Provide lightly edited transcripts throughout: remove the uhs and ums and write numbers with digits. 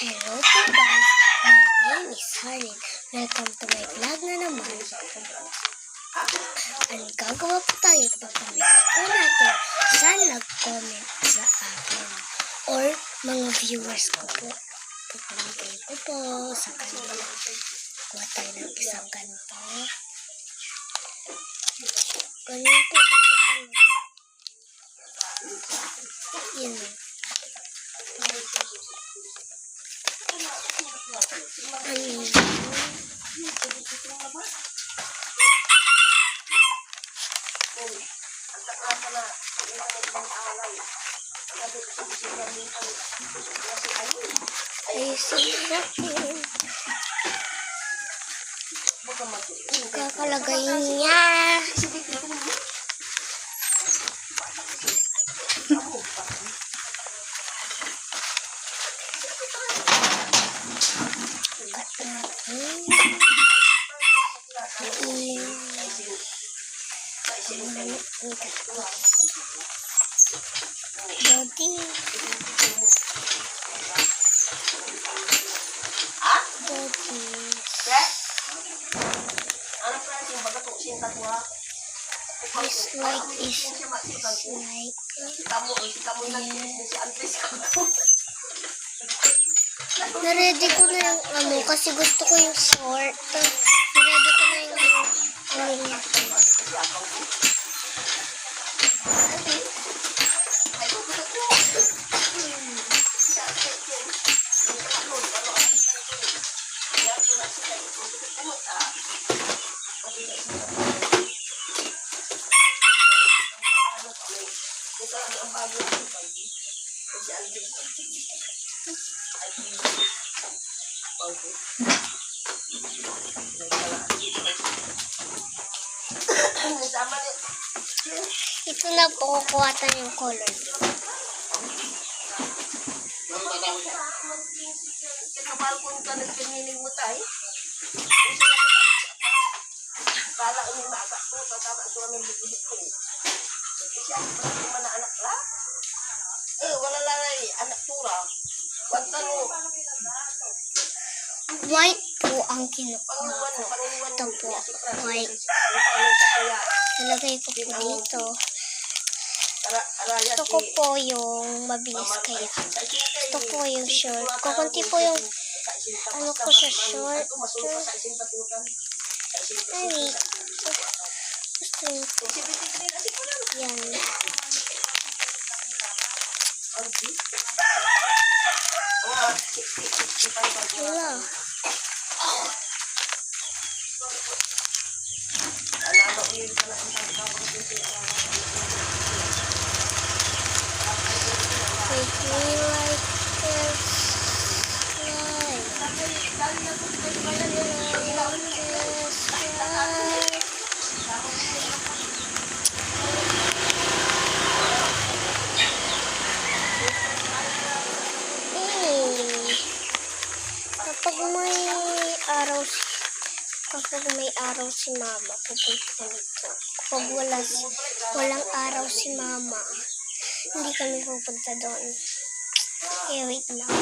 Hello po guys, my name is Harin. Welcome to my vlog na naman. Ang gagawa po tayo, pagkamit po natin sa nag-comment sa akin or mga viewers ko po. Pagkamit ko po sa kanila. Kuha tayo ng isang ganito. Ganyan po kasi tayo. Yan o. Ayusin natin. Kakalagay niya. Body. It's like na-ready ko na yung ano kasi gusto ko yung short. Na-ready ko na yung ano. Ito na po, kukuha tayo yung color. White po ang kinukuha ko. Ito po, white. Nalagay ko po dito. Gusto ko po yung mabilis kaya. Gusto ko yung short. Kukunti po yung ano ko sa short. Ay, gusto nyo po. Yan. Wala. Kapag may araw si mama, pupunta kami dito. Kapag walang araw si mama, hindi kami pupunta doon. Kaya wait lang.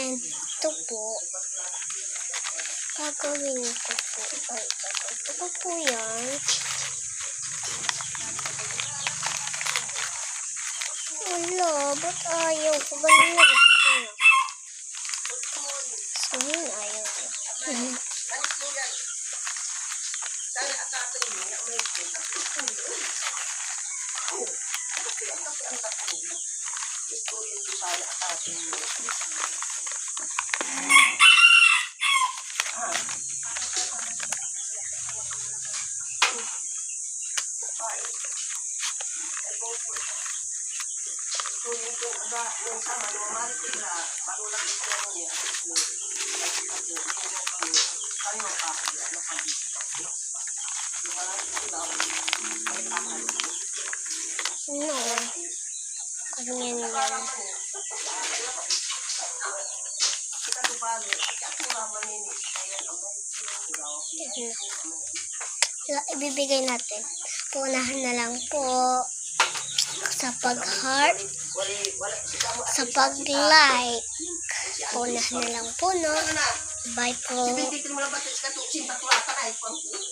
And ito po, gagawin ko po. Ito po yan. Wala, ba't ayaw ko? Ganun na gusto niya. So, yun ayaw niya. No. Ganyan yan. Ibibigay natin. Puunahan na lang po sa pag-heart, sa pag-like. Puunahan na lang po, no? Bye po.